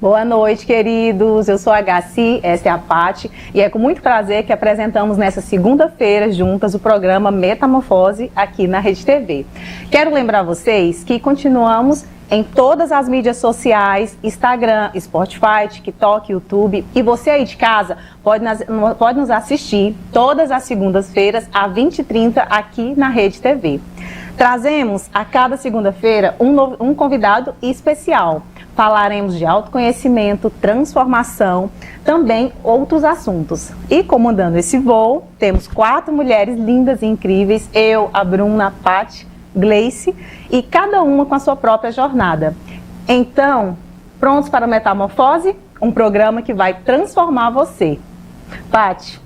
Boa noite, queridos. Eu sou a Gaci, essa é a Paty, e é com muito prazer que apresentamos nessa segunda-feira juntas o programa Metamorfose aqui na Rede TV. Quero lembrar vocês que continuamos em todas as mídias sociais, Instagram, Spotify, TikTok, YouTube, e você aí de casa pode nos assistir todas as segundas-feiras às 20h30 aqui na Rede TV. Trazemos a cada segunda-feira um convidado especial. Falaremos de autoconhecimento, transformação, também outros assuntos. E comandando esse voo, temos 4 mulheres lindas e incríveis, eu, a Bruna, a Paty, Gleice, e cada uma com a sua própria jornada. Então, prontos para a Metamorfose? Um programa que vai transformar você. Paty,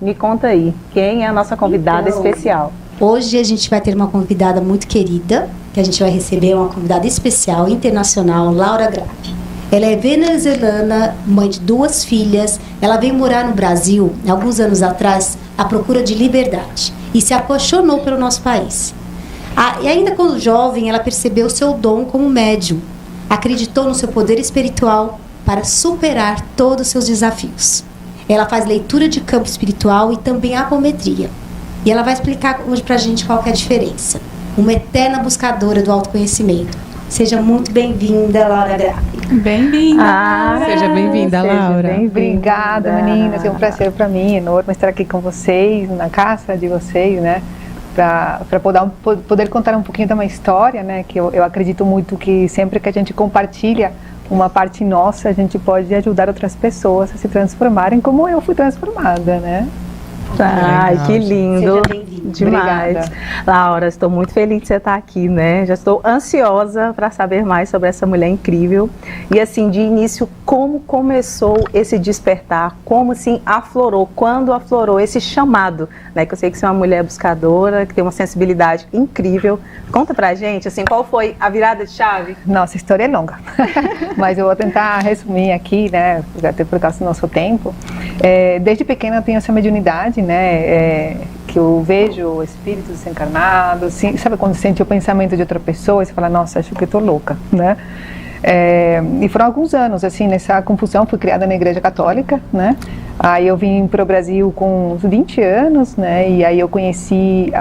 me conta aí, quem é a nossa convidada especial? Hoje a gente vai ter uma convidada muito querida, que a gente vai receber uma convidada especial, internacional, Laura Graff. Ela é venezuelana, mãe de 2 filhas. Ela veio morar no Brasil, alguns anos atrás, à procura de liberdade. E se apaixonou pelo nosso país. E ainda quando jovem, ela percebeu seu dom como médium. Acreditou no seu poder espiritual para superar todos os seus desafios. Ela faz leitura de campo espiritual e também apometria. E ela vai explicar hoje pra gente qual que é a diferença. Uma eterna buscadora do autoconhecimento. Seja muito bem-vinda, Laura Graff. Bem-vinda. Seja bem-vinda, Laura. Obrigada, meninas. É um prazer para mim, enorme estar aqui com vocês, na casa de vocês, né? Para poder contar um pouquinho da minha história, né? Que eu acredito muito que sempre que a gente compartilha uma parte nossa, a gente pode ajudar outras pessoas a se transformarem como eu fui transformada, né? Ai, que lindo. Demais. Obrigada. Laura, estou muito feliz de você estar aqui, né? Já estou ansiosa para saber mais sobre essa mulher incrível. E assim, de início, como começou esse despertar? Como assim aflorou? Quando aflorou esse chamado, né? Que eu sei que você é uma mulher buscadora, que tem uma sensibilidade incrível. Conta pra gente, assim, qual foi a virada de chave? Nossa, a história é longa, mas eu vou tentar resumir aqui, né? Até por causa do nosso tempo. Desde pequena eu tenho essa mediunidade, né? Que eu vejo espíritos encarnados, assim, sabe quando sente o pensamento de outra pessoa e você fala, nossa, acho que eu tô louca, né? E foram alguns anos, assim, nessa confusão. Fui criada na Igreja Católica, né? Aí eu vim para o Brasil com uns 20 anos, né? E aí eu conheci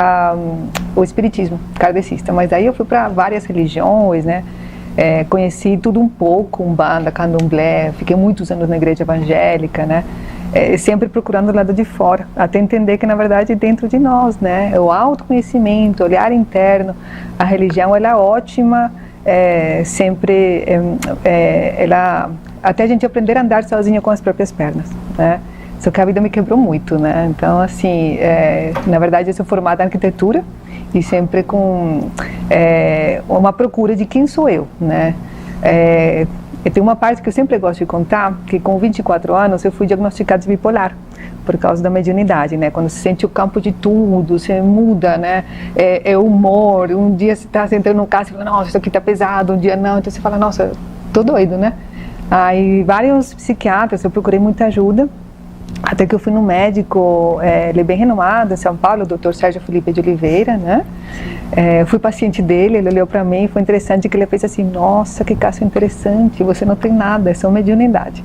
o espiritismo kardecista, mas aí eu fui para várias religiões, né? Conheci tudo um pouco, Umbanda, Candomblé, fiquei muitos anos na igreja evangélica, né? Sempre procurando o lado de fora, até entender que na verdade dentro de nós, né? O autoconhecimento, o olhar interno, a religião ela é ótima, sempre ela até a gente aprender a andar sozinha com as próprias pernas, né? Só que a vida me quebrou muito, né? Então assim, na verdade eu sou formada em arquitetura e sempre com uma procura de quem sou eu, né? E tem uma parte que eu sempre gosto de contar, que com 24 anos eu fui diagnosticada de bipolar, por causa da mediunidade, né? Quando você sente o campo de tudo, você muda, né? É humor, um dia você está sentando no carro e fala, nossa, isso aqui está pesado, um dia não, então você fala, nossa, tô doido, né? Aí vários psiquiatras, eu procurei muita ajuda, até que eu fui no médico, ele é bem renomado em São Paulo, o Dr. Sérgio Felipe de Oliveira, né? Fui paciente dele, ele olhou para mim, foi interessante que ele fez assim, nossa, que caso interessante, você não tem nada, é só mediunidade.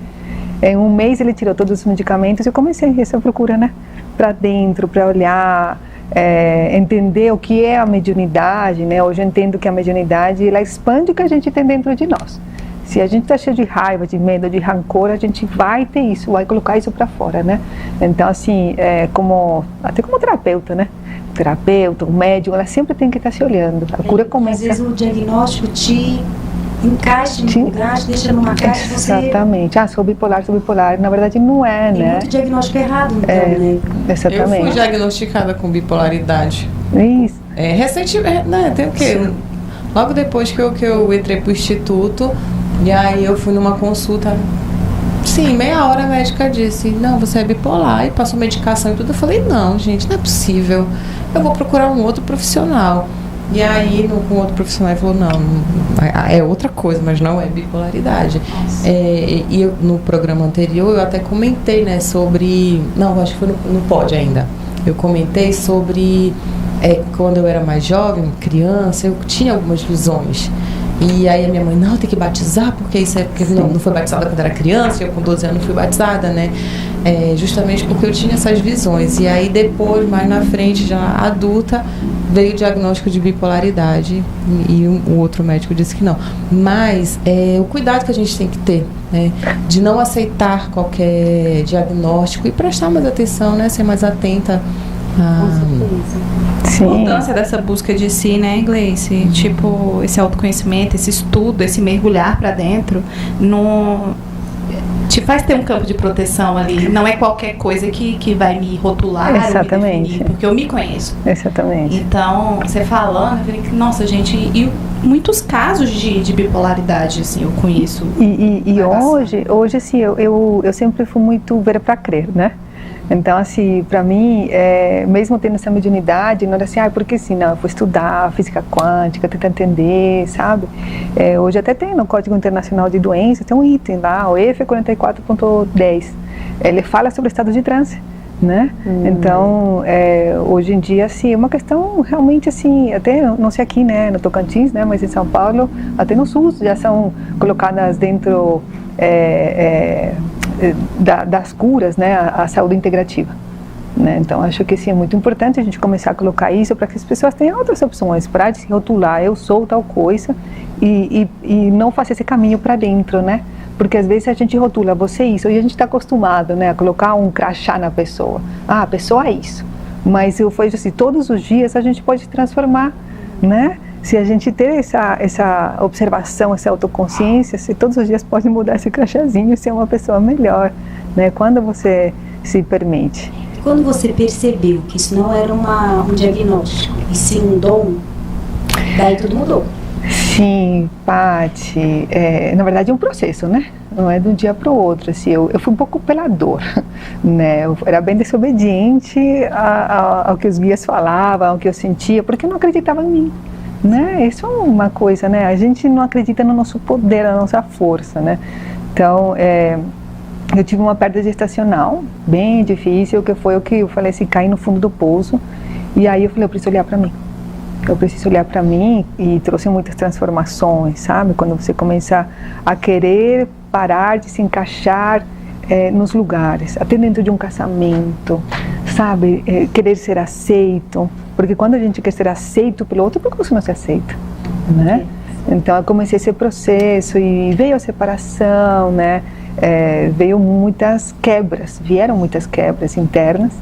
Em um mês ele tirou todos os medicamentos e eu comecei essa procura, né? Para dentro, para olhar, entender o que é a mediunidade, né? Hoje eu entendo que a mediunidade, ela expande o que a gente tem dentro de nós. Se a gente está cheio de raiva, de medo, de rancor, a gente vai ter isso, vai colocar isso para fora, né? Então, assim, até como terapeuta, né? O terapeuta, o médium, ela sempre tem que estar se olhando. A cura começa... Às vezes o diagnóstico te encaixa em um lugar, te deixa numa caixa, você... Exatamente. Sou bipolar. Na verdade, não é, tem né? muito diagnóstico errado, então, né? Exatamente. Eu fui diagnosticada com bipolaridade. Isso. Recentemente, né? Tem o quê? Sim. Logo depois que eu entrei pro instituto, e aí eu fui numa consulta, sim, meia hora a médica disse, não, você é bipolar, e passou medicação e tudo. Eu falei, não, gente, não é possível, eu vou procurar um outro profissional. E aí, com outro profissional, ele falou, não, é outra coisa, mas não é bipolaridade. E eu, no programa anterior, eu até comentei, né, sobre, não, acho que foi no Pod ainda, eu comentei sobre, quando eu era mais jovem, criança, eu tinha algumas visões. E aí a minha mãe, não, tem que batizar, porque isso é porque não foi batizada quando era criança, eu com 12 anos fui batizada, né? Justamente porque eu tinha essas visões. E aí depois, mais na frente, já adulta, veio o diagnóstico de bipolaridade e o outro médico disse que não. Mas o cuidado que a gente tem que ter, né? De não aceitar qualquer diagnóstico e prestar mais atenção, né? Ser mais atenta A importância dessa busca de si, né, Gleice? Tipo, esse autoconhecimento, esse estudo, esse mergulhar pra dentro, te faz ter um campo de proteção ali. Não é qualquer coisa que vai me rotular. Exatamente. Ou me definir, porque eu me conheço. Exatamente. Então, você falando, eu falei que, nossa, gente, e muitos casos de bipolaridade, assim, eu conheço. E hoje assim, eu sempre fui muito ver para crer, né? Então, assim, para mim, mesmo tendo essa mediunidade, não era assim, porque assim, não, eu vou estudar física quântica, tentar entender, sabe? Hoje até tem no Código Internacional de Doenças, tem um item lá, o EF 44.10, ele fala sobre o estado de transe, né? Então, hoje em dia, assim, é uma questão realmente, assim, até, não sei aqui, né, no Tocantins, né, mas em São Paulo, até no SUS, já são colocadas dentro das curas, né, a saúde integrativa, né? Então acho que sim, é muito importante a gente começar a colocar isso para que as pessoas tenham outras opções, para de se rotular, eu sou tal coisa, e não fazer esse caminho para dentro, né? Porque às vezes a gente rotula, você é isso, e a gente está acostumado, né, a colocar um crachá na pessoa, a pessoa é isso, mas eu vejo assim, todos os dias a gente pode transformar, né? Se a gente ter essa observação, essa autoconsciência, se todos os dias pode mudar esse crachazinho e ser uma pessoa melhor, né? Quando você se permite. Quando você percebeu que isso não era um diagnóstico, e sim um dom, daí tudo mudou. Sim, Paty, na verdade é um processo, né? Não é de um dia para o outro, assim, eu fui um pouco pela dor, né? Eu era bem desobediente ao que os guias falavam, ao que eu sentia, porque eu não acreditava em mim. Né? Isso é uma coisa, né? A gente não acredita no nosso poder, na nossa força, né? Então, eu tive uma perda gestacional bem difícil, que foi o que eu falei assim, caí no fundo do poço, e aí eu falei, eu preciso olhar para mim. Eu preciso olhar para mim, e trouxe muitas transformações, sabe? Quando você começa a querer parar de se encaixar nos lugares, até dentro de um casamento, sabe? Querer ser aceito, porque quando a gente quer ser aceito pelo outro, por que você não se aceita, né? Então eu comecei esse processo e veio a separação, né? Vieram muitas quebras internas.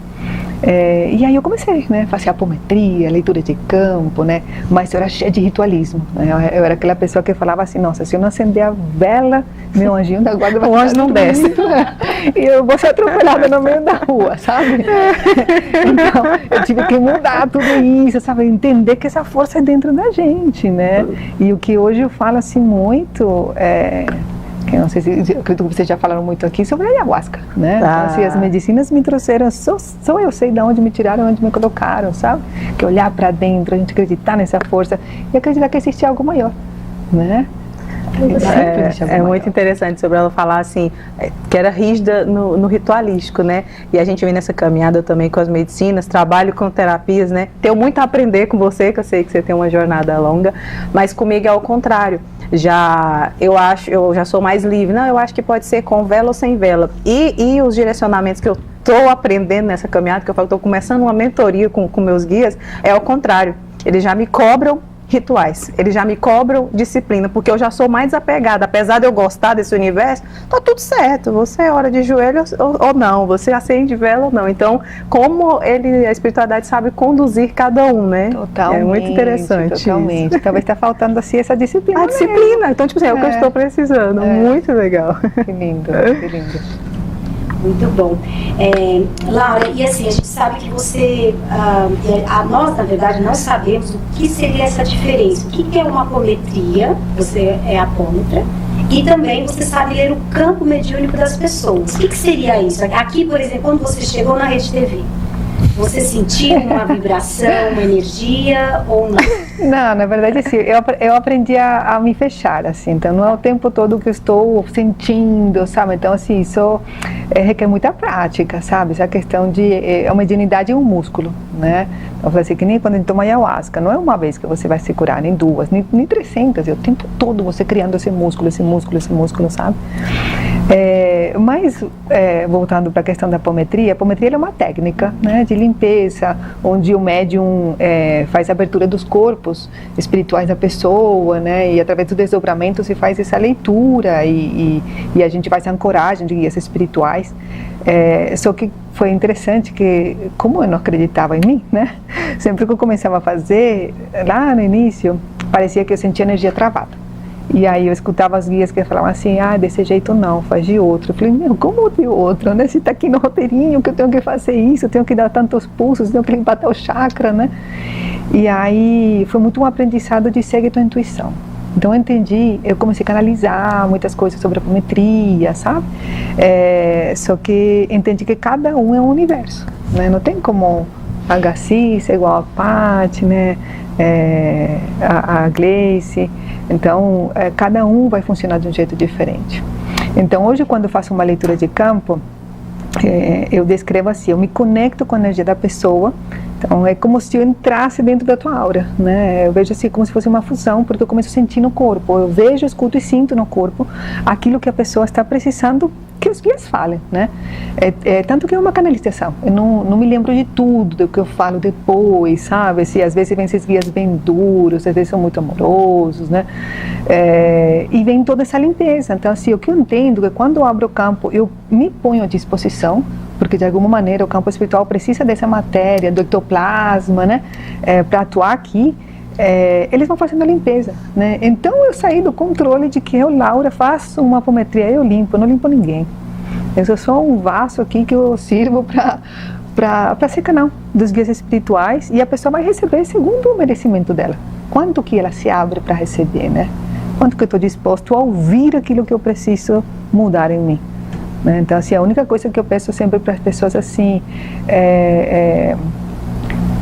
E aí eu comecei, né, fazer apometria, leitura de campo, né, mas eu era cheia de ritualismo, né, eu era aquela pessoa que falava assim, nossa, se eu não acender a vela, meu anjinho da guarda vai... O anjo não desce. E eu vou ser atropelada no meio da rua, sabe? Então, eu tive que mudar tudo isso, sabe, entender que essa força é dentro da gente, né, e o que hoje eu falo assim muito que eu não sei se acredito que vocês já falaram muito aqui sobre a ayahuasca, né? Então, assim, as medicinas me trouxeram, só eu sei de onde me tiraram, onde me colocaram, sabe? Que olhar para dentro, a gente acreditar nessa força e acreditar que existe algo maior, né? É muito interessante sobre ela falar assim, que era rígida no ritualístico, né? E a gente vem nessa caminhada também com as medicinas, trabalho com terapias, né? Tenho muito a aprender com você, que eu sei que você tem uma jornada longa, mas comigo é ao contrário. Eu já sou mais livre. Não, eu acho que pode ser com vela ou sem vela. E os direcionamentos que eu estou aprendendo nessa caminhada, que eu falo, estou começando uma mentoria com meus guias, é ao contrário. Eles já me cobram rituais, eles já me cobram disciplina, porque eu já sou mais apegada, apesar de eu gostar desse universo, tá tudo certo, você ora de joelho ou não, você acende vela ou não, então como a espiritualidade sabe conduzir cada um, né? Totalmente, é muito interessante. Totalmente, isso. Talvez está faltando assim essa disciplina. A disciplina, então tipo assim, é o que eu estou precisando, muito legal. Que lindo, que lindo. Muito bom. Laura, e assim, a gente sabe que você, nós, na verdade, não sabemos o que seria essa diferença. O que é uma apometria, você é apômetra, e também você sabe ler o campo mediúnico das pessoas. O que seria isso? Aqui, por exemplo, quando você chegou na Rede TV, Você sentiu uma vibração, uma energia ou não? Não, na verdade, assim, eu aprendi a me fechar, assim, então não é o tempo todo que eu estou sentindo, sabe? Então, assim, isso requer muita prática, sabe? Essa questão de, a mediunidade é um músculo, né? Então, eu falei assim, que nem quando a gente toma ayahuasca, não é uma vez que você vai se curar, nem duas, nem 300, é o tempo todo você criando esse músculo, sabe? Mas, voltando para a questão da apometria, a apometria é uma técnica, né, de limpeza, onde o médium faz a abertura dos corpos espirituais da pessoa, né, e através do desdobramento se faz essa leitura e a gente faz a ancoragem de guias espirituais. Só que foi interessante que, como eu não acreditava em mim, né, sempre que eu começava a fazer, lá no início, parecia que eu sentia energia travada. E aí eu escutava as guias que falavam assim, desse jeito não, faz de outro. Eu falei, meu, como de outro, né? Se tá aqui no roteirinho que eu tenho que fazer isso, eu tenho que dar tantos pulsos, eu tenho que limpar tal chakra, né? E aí foi muito um aprendizado de seguir tua intuição. Então eu entendi, eu comecei a canalizar muitas coisas sobre a apometria, sabe? Só que entendi que cada um é um universo, né? Não tem como a Gaci ser igual a Paty, né? A Gleice. Então, cada um vai funcionar de um jeito diferente. Então, hoje, quando eu faço uma leitura de campo, eu descrevo assim, eu me conecto com a energia da pessoa. Então, é como se eu entrasse dentro da tua aura, né? Eu vejo assim como se fosse uma fusão, porque eu começo a sentir no corpo. Eu vejo, escuto e sinto no corpo aquilo que a pessoa está precisando que os guias falem, né? Tanto que é uma canalização. Eu não me lembro de tudo do que eu falo depois, sabe? Assim, às vezes vem esses guias bem duros, às vezes são muito amorosos, né? E vem toda essa limpeza. Então, assim, o que eu entendo é que quando eu abro o campo, eu me ponho à disposição, porque de alguma maneira o campo espiritual precisa dessa matéria, do ectoplasma, né? Para atuar aqui. Eles vão fazendo a limpeza, né? Então eu saí do controle de que eu, Laura, faço uma apometria, eu limpo, eu não limpo ninguém. Eu sou só um vaso aqui que eu sirvo para ser canal dos guias espirituais, e a pessoa vai receber segundo o merecimento dela. Quanto que ela se abre para receber, né? Quanto que eu estou disposto a ouvir aquilo que eu preciso mudar em mim, né? Então, assim, a única coisa que eu peço sempre para as pessoas, assim,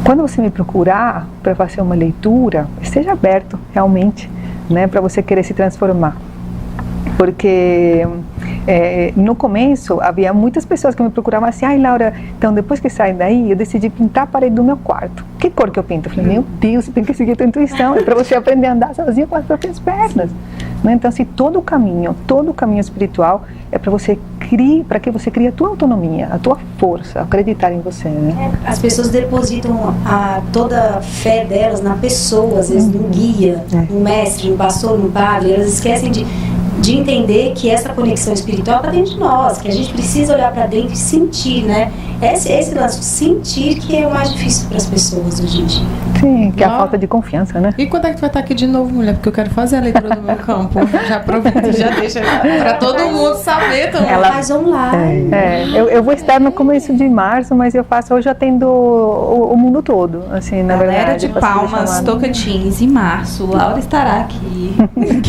quando você me procurar para fazer uma leitura, esteja aberto realmente, né, para você querer se transformar. Porque no começo havia muitas pessoas que me procuravam assim, Laura, então depois que saí daí, eu decidi pintar a parede do meu quarto. Que cor que eu pinto? Eu falei, meu Deus, você tem que seguir a tua intuição, é para você aprender a andar sozinho com as próprias pernas. Né? Então, assim, todo o caminho espiritual é para você para que você crie a tua autonomia, a tua força, acreditar em você, né? As pessoas depositam toda a fé delas na pessoa, às vezes no guia, no mestre, no pastor, no padre. Elas esquecem de entender que essa conexão espiritual está dentro de nós, que a gente precisa olhar para dentro e sentir, né? Esse lance de sentir que é o mais difícil para as pessoas hoje em dia. Sim, que é a falta de confiança, né? E quando é que tu vai estar aqui de novo, mulher? Porque eu quero fazer a leitura do meu campo. Já aproveita e já deixa para todo mundo saber também. Ela faz online. Eu vou estar no começo de março, mas eu faço hoje atendo o mundo todo, assim, na Galera verdade. de Palmas, Tocantins, em março, Laura estará aqui.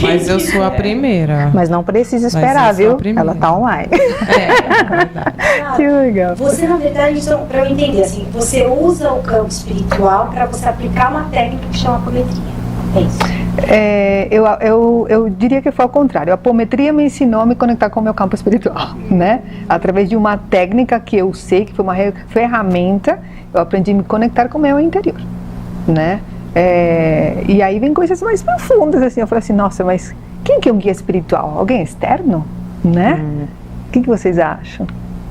Mas eu sou a primeira. Mas não precisa esperar, viu? Ela tá online. É verdade. Que legal. Você, na verdade, então, para eu entender, assim, você usa o campo espiritual para você aplicar uma técnica que chama apometria. É isso. Eu diria que foi ao contrário. A apometria me ensinou a me conectar com o meu campo espiritual, né? Através de uma técnica que eu sei, que foi uma ferramenta, eu aprendi a me conectar com o meu interior, né? E aí vem coisas mais profundas, assim. Eu falei assim, nossa, mas quem que é um guia espiritual? Alguém externo, né? O que vocês acham?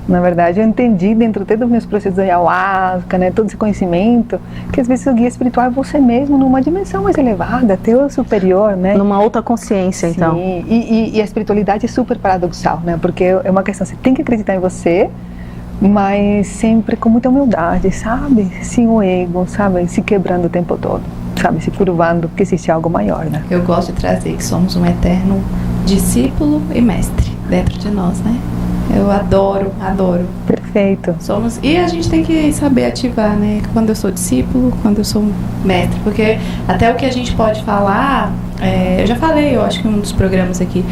Na verdade, eu entendi dentro até dos meus processos de ayahuasca, né, todo esse conhecimento, que às vezes o guia espiritual é você mesmo numa dimensão mais elevada, teu superior, né? Numa outra consciência, então. Sim, e a espiritualidade é super paradoxal, né? Porque é uma questão, você tem que acreditar em você, mas sempre com muita humildade, sabe? Sem o ego, sabe? Se quebrando o tempo todo, sabe? Se curvando, porque existe algo maior, né? Eu gosto de trazer que somos um eterno discípulo e mestre dentro de nós, né? Eu adoro. Perfeito. E a gente tem que saber ativar, né? Quando eu sou discípulo, quando eu sou mestre. Porque até o que a gente pode falar, eu já falei, eu acho que em um dos programas aqui,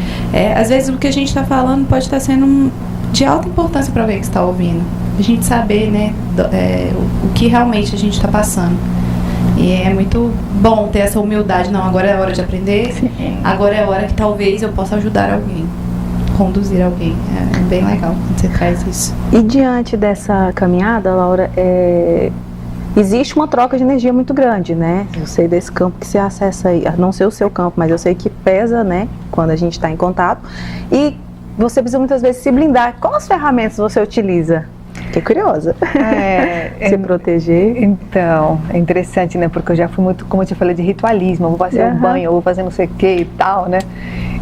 às vezes o que a gente está falando pode estar sendo de alta importância para alguém que está ouvindo. a gente saber, né, o que realmente a gente está passando. E é muito bom ter essa humildade. Não, agora é a hora de aprender. Sim. Agora é a hora que talvez eu possa ajudar alguém, conduzir alguém. É bem legal quando você traz isso. E diante dessa caminhada, Laura, existe uma troca de energia muito grande, né? Eu sei desse campo que você acessa aí, não sei o seu campo, mas eu sei que pesa, né, quando a gente está em contato. E você precisa muitas vezes se blindar. Quais ferramentas você utiliza? Fiquei curiosa. Se proteger. Então, é interessante, né? Porque eu já fui muito, como eu te falei, de ritualismo. Eu vou fazer um banho, eu vou fazer não sei o que e tal, né?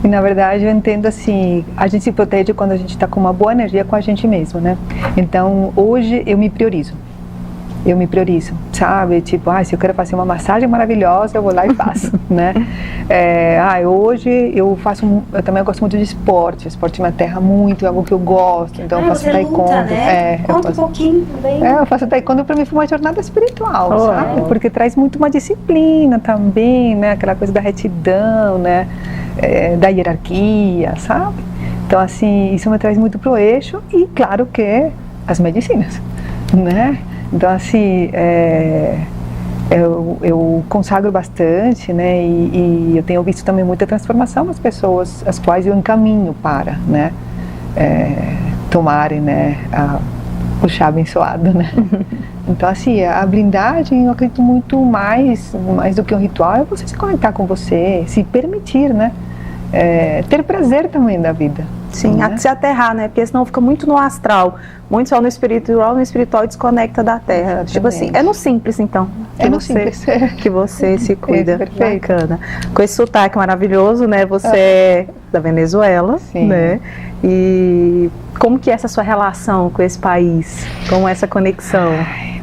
E na verdade eu entendo assim, a gente se protege quando a gente está com uma boa energia com a gente mesmo, né? Então, hoje eu me priorizo. Eu me priorizo, sabe? Tipo, se eu quero fazer uma massagem maravilhosa, eu vou lá e faço, né? Hoje eu também gosto muito de esporte me aterra muito, é algo que eu gosto, então eu faço taekwondo. Luta, né? Conta um pouquinho também. Eu faço taekwondo, para mim foi uma jornada espiritual, sabe? Porque traz muito uma disciplina também, né? Aquela coisa da retidão, né? Da hierarquia, sabe? Então, assim, isso me traz muito pro eixo e, claro que, as medicinas, né? Então, assim, eu consagro bastante, né, e eu tenho visto também muita transformação nas pessoas, as quais eu encaminho para, né, tomarem, né, o chá abençoado, né. Então, assim, a blindagem, eu acredito muito mais do que um ritual, é você se conectar com você, se permitir, né, ter prazer também da vida. Sim, né? Se aterrar, né? Porque senão fica muito no astral, muito só no espiritual desconecta da terra. Exatamente. Tipo assim, é no simples então. Simples. Que você se cuida. Perfeito. Bacana. Com esse sotaque maravilhoso, né? Você é da Venezuela, sim, né? E como que é essa sua relação com esse país? Com essa conexão?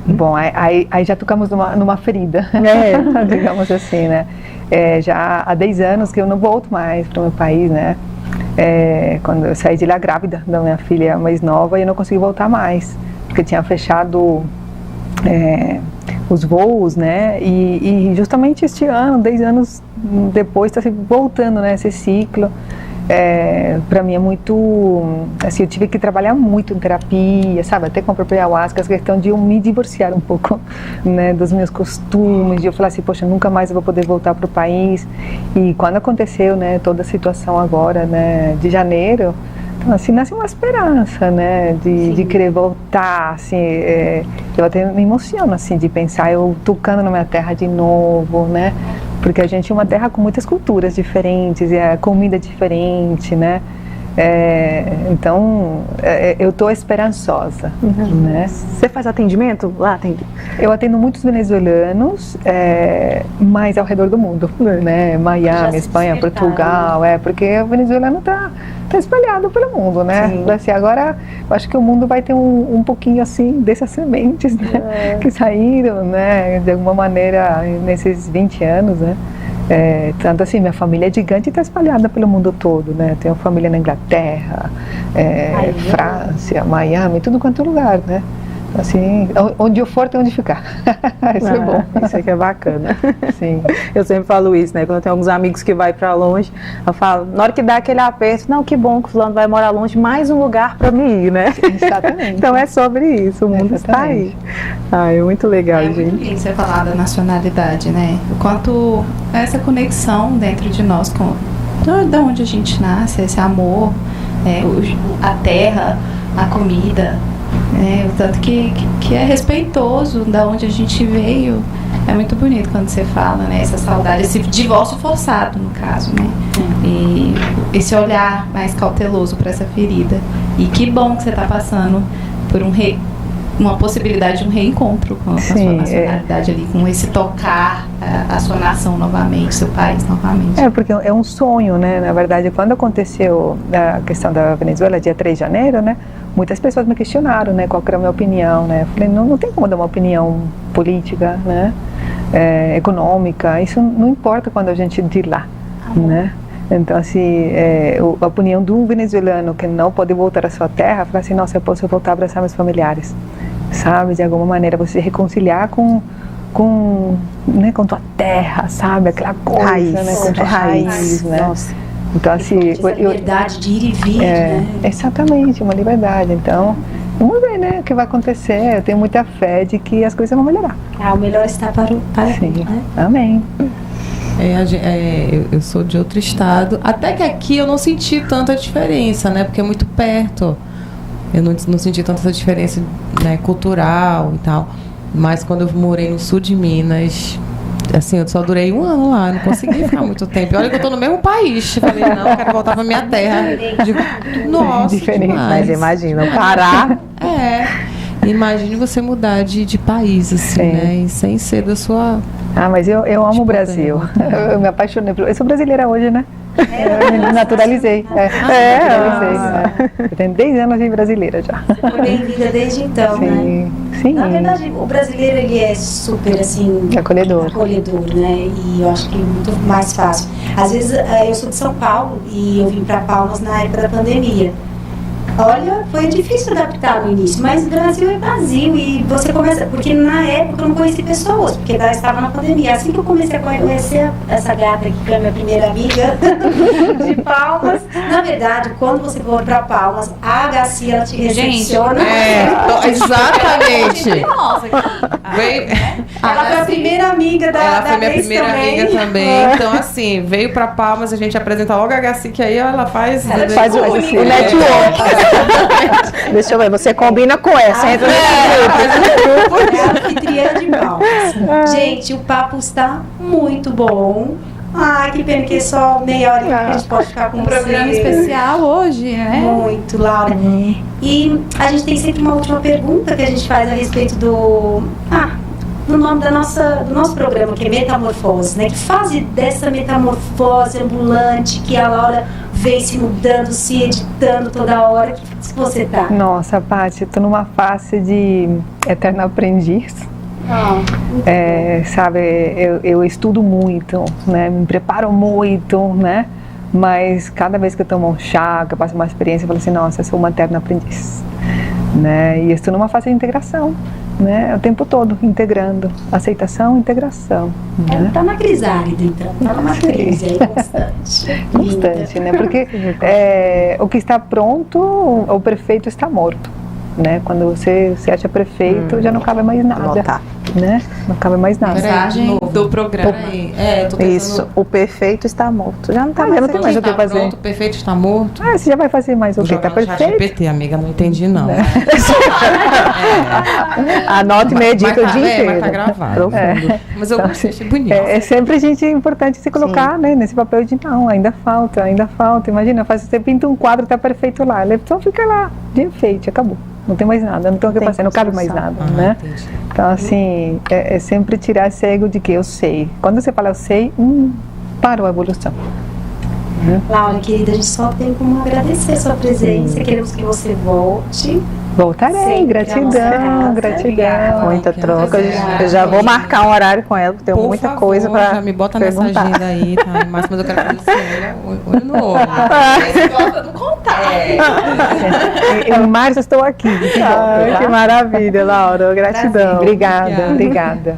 Bom, aí já tocamos numa ferida, digamos assim, né? Já há 10 anos que eu não volto mais para o meu país, né? Quando eu saí de lá grávida da minha filha mais nova, e eu não consegui voltar mais, porque tinha fechado os voos, né? E justamente este ano, 10 anos depois, está voltando, né? Esse ciclo. Para mim é muito, assim, eu tive que trabalhar muito em terapia, sabe, até com a própria ayahuasca, essa questão de eu me divorciar um pouco, né, dos meus costumes, de eu falar assim, poxa, nunca mais eu vou poder voltar para o país. E quando aconteceu, né, toda a situação agora, né, de janeiro, então, assim, nasce uma esperança, né, de querer voltar, assim, eu até me emociono, assim, de pensar eu tocando na minha terra de novo, né, porque a gente é uma terra com muitas culturas diferentes, comida diferente, né? Então, eu estou esperançosa, né? Você faz atendimento lá? Eu atendo muitos venezuelanos, mas ao redor do mundo, né? Miami, Espanha, Portugal, porque o venezuelano está espalhado pelo mundo, né? Assim, agora, eu acho que o mundo vai ter um pouquinho, assim, dessas sementes, né? Que saíram, né? De alguma maneira, nesses 20 anos, né? Tanto assim, minha família é gigante e está espalhada pelo mundo todo, né? Tenho família na Inglaterra, França, Miami, tudo quanto é lugar, né? Assim, onde eu for tem onde ficar. Isso é bom. Isso aqui é bacana. Sim. Eu sempre falo isso, né? Quando eu tenho alguns amigos que vai para longe, eu falo, na hora que dá aquele aperto, não, que bom que o fulano vai morar longe, mais um lugar para mim ir, né? Exatamente. Então é sobre isso, o mundo está aí. É muito legal, gente. Muito lindo você falar da nacionalidade, né? O quanto essa conexão dentro de nós com da onde a gente nasce, esse amor, a terra, a comida, o tanto que é respeitoso da onde a gente veio. É muito bonito quando você fala, né? Essa saudade, esse divórcio forçado, no caso, né? E esse olhar mais cauteloso para essa ferida. E que bom que você está passando por uma possibilidade de um reencontro com a sua nacionalidade ali, com esse tocar a sua nação novamente, seu país novamente. Porque é um sonho, né? Na verdade, quando aconteceu a questão da Venezuela, dia 3 de janeiro, né? Muitas pessoas me questionaram, né? Qual era a minha opinião, né? Eu falei, não tem como dar uma opinião política, né? Econômica, isso não importa quando a gente de lá, né? Então, assim, a opinião do venezuelano que não pode voltar à sua terra, fala assim, nossa, eu posso voltar a abraçar meus familiares, sabe? De alguma maneira, você se reconciliar com tua terra, sabe? Aquela coisa, raiz, né? Com tua raiz, né? Nossa. Então, assim, liberdade de ir e vir, né? Exatamente, uma liberdade. Então, vamos ver, né? que vai acontecer. Eu tenho muita fé de que as coisas vão melhorar. O melhor está para Sim. vir, né? Amém. Eu sou de outro estado. Até que aqui eu não senti tanta diferença, né? Porque é muito perto. Eu não senti tanta essa diferença, né, cultural e tal. Mas quando eu morei no sul de Minas, assim, eu só durei 1 ano lá. Não consegui ficar muito tempo. E olha que eu tô no mesmo país. Falei, não, eu quero voltar pra minha terra. Digo, nossa, Diferente. demais. Mas imagina, o Pará. Imagine você mudar de país, assim, Sim. né? E sem ser da sua... Mas eu amo o Brasil. Eu me apaixonei. Eu sou brasileira hoje, né? Eu me naturalizei. Naturalizei. Eu tenho 10 anos de brasileira já. Foi bem-vinda desde então, né? Sim. Na verdade, o brasileiro, ele é super, assim... Acolhedor. Né? E eu acho que é muito mais fácil. Às vezes, eu sou de São Paulo e eu vim para Palmas na época da pandemia. Olha, foi difícil adaptar no início, mas o Brasil é Brasil e você começa... Porque na época eu não conheci pessoas, porque ela estava na pandemia. Assim que eu comecei a conhecer essa gata que foi a minha primeira amiga de Palmas. Na verdade, quando você for para Palmas, a Garcia, ela te recepciona. Exatamente. Nossa, Ela foi a primeira amiga da Ela foi minha vez primeira também. amiga também. Então, assim, veio pra Palmas, a gente apresenta logo a Garcia, que aí ela faz Faz o network. network. Deixa eu ver, você combina com essa. Entra É a anfitriã de Palmas. Gente, o papo está muito bom. Que pena que é só meia hora que a gente pode ficar com um programa você. especial hoje, né? Muito, Laura. E a gente tem sempre uma última pergunta que a gente faz a respeito do nome do nosso programa, que é Metamorfose, né? Que fase dessa metamorfose ambulante que a Laura vem se mudando, se editando toda hora, que você tá? Nossa, Paty, eu tô numa fase de eterno aprendiz. Sabe, eu estudo muito, né? Me preparo muito, né? Mas cada vez que eu tomo um chá, que eu passo uma experiência, eu falo assim, nossa, eu sou uma eterna aprendiz, né? E eu estou numa fase de integração, né? O tempo todo integrando, aceitação, integração. Né? Tá na crisálida, então. Tá numa crise aí constante. Constante, né? Porque o que está pronto, o perfeito está morto. Né? Quando você se acha perfeito, já não cabe mais nada. Né? Não cabe mais nada. Mensagem do programa aí. Tô pensando... Isso, o perfeito está morto. Já não tá já não tem mais o que fazer. Pronto, o perfeito está morto. Você já vai fazer mais o quê? Tá perfeito? GPT, amiga, não entendi não. Anota e medita o dia inteiro. Mas tá gravado. Mas eu gostei, achei bonito. É sempre a gente importante se colocar, né, nesse papel de não, ainda falta. Imagina, você pinta um quadro, tá perfeito lá. Ele só fica lá, de enfeite, acabou. Não tem mais nada, não tem o que fazer, não cabe mais nada, né? Entendi. Então, assim, é sempre tirar esse ego de que eu sei. Quando você fala eu sei, parou a evolução. Laura, querida, a gente só tem como agradecer a sua presença. Queremos que você volte. Voltarei, Sempre gratidão. Muita troca. Eu já vou marcar um horário com ela, tenho muita coisa pra já me bota perguntar. nessa agenda aí, tá? Mas eu quero fazer assim, olho no olho. Você gosta do contato. Em março estou aqui. Que maravilha, Laura. Gratidão. Obrigada.